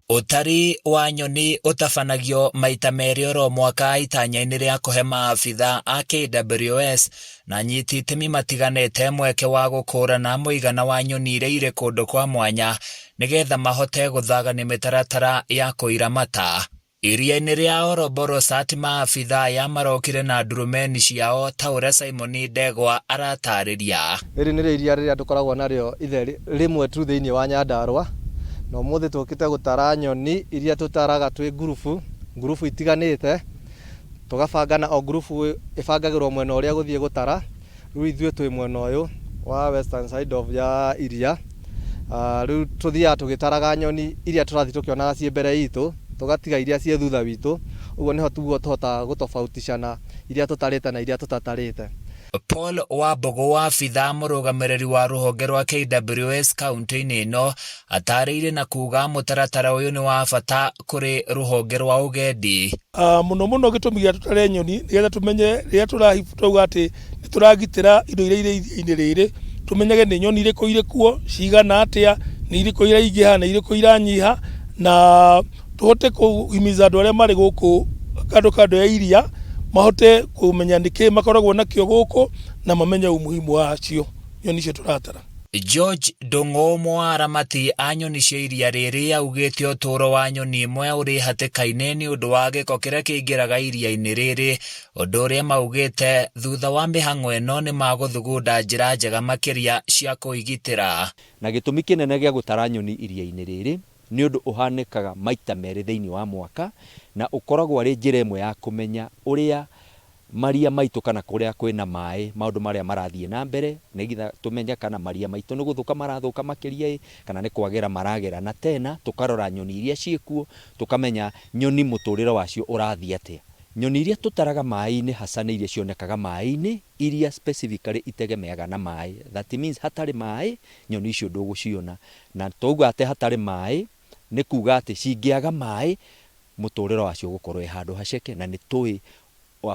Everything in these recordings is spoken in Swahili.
Utari wa nyoni utafanagio maita meri oro mwaka itanya-ini ria kuhe maabitha a KWS na nyiti itemi matiganite mweke wa gukurana muigana wa nyoni iria iri kundu kwa mwanya nigetha mahote guthagania mitaratara ya kuiramata. Iria-ini ria Oroborosat maabitha aya marokire na ndurumeni ciao ta uria Simon Ndegwa aratariria. Iri ni iria riria tukoragwo nario ithe rimwe tu thiini wa Nyandarua. No muthi tukite gutara nyoni iria tutaraga twi ngurufu itiganite, tugabangana o ngurufu ibangagirwo mwena uria guthie gutara. Riu ithue twi mwena uyu wa western side of ya iria. Riu tuthia tugitaraga nyoni iria turathi tukionaga cie mbere itu, tugatiga iria cie thutha witu. Uguo niho tuguo tuhota gutofauticana iria tutarite na iria tutatarite. Paul Wambogo wa abitha murugamiriri wa ruhonge rwa KWS kaunti-ini ino atariire na kuga mutaratara uyu ni wa bata kuri ruhonge rwa ugendi. Muno gitumi gia tutare nyoni nigetha tumenye riria turahibutauga ati ni turagitira indo iria iria-ini riri, tumenyage ni nyoni iriku iri kuo, cigana atia, ni iriku iraingiha na iriku iranyiha, na tuhote kuhimiza andu aria mari guku kando ya iria mahote kumenya niki makoragwo nakio guku na mamenye umuhimu wacio nyoni cio turatara. George Ndung'u mwaramati a nyoni cia iria riri augite uturo wa nyoni imwe uri hatikaine ni undu wa giko kiria kiingiraga iria-ini riri, undu uria maugite thutha wa mihang'o ino ni maguthugunda njira njega makiria cia kuigitira. Na gitumi kinene gia gutara nyoni iria-ini riri ni undu uhanikaga maita meri thiini wa mwaka, na ukoragwo ari njira imwe ya kumenya uria maria maitu kana kuria kwina mai, maundu maria marathie na mbere, nigetha tumenya kana maria maitu ni guthuka marathuka makiria kana ni kwagira maragira, na tena tukarora nyoni iria ciekuo tukamenya nyoni muturire wacio urathie atia. Nyoni iria tutaraga mai-ini hasa ni iria cionekaga mai-ini iria specifically itegemeaga na mai. That means hatari mai nyoni icio nduguciona, na touga ate hatari mai ni kuga ati cingiaga mai muturire wacio gukorwo handu haceke, na ni tui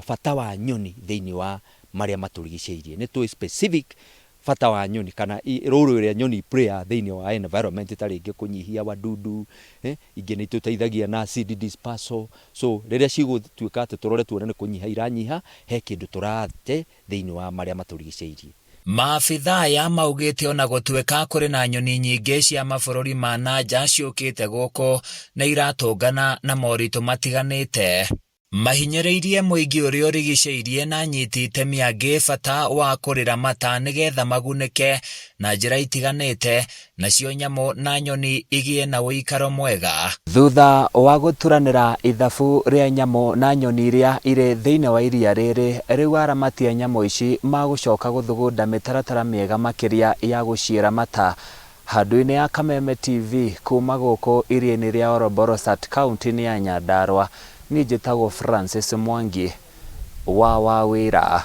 bata wa nyoni thiini wa maria maturigiceirie, ni tui specific bata wa nyoni kana ruru ria nyoni prayer thiini wa environment taringi kunyihia wadudu, ingi ni tuteithagia na seed dispersal. So riria cigutuika ati turore tuone ni kunyiha iranyiha, he kindu turate thiini wa maria maturigiceirie. Maabitha aya maugite ona gutuika kuri na nyoni nyingi cia mabururi ma nanja ciukite guku na iratungana na moritu matiganite. Mahinyiriirie muingi uria urigiceirie na nyiti itemi angi bata wa kuriramata nigetha magunike na njira itiganite nacio nyamu na nyoni igie na uikaro mwega. Thutha wa guturanira ithabu ria nyamu na nyoni iria iri thiini wa iria riri, riu aramati a nyamu ici magucoka guthugunda mitaratara miega makiria ya guciramata. Handu-ini ya Kameme TV kuma guku iria-ini ria Oroborosat kaunti-ini ya Nyandarua, ni njitagwo Francis Mwangi wa Wawira.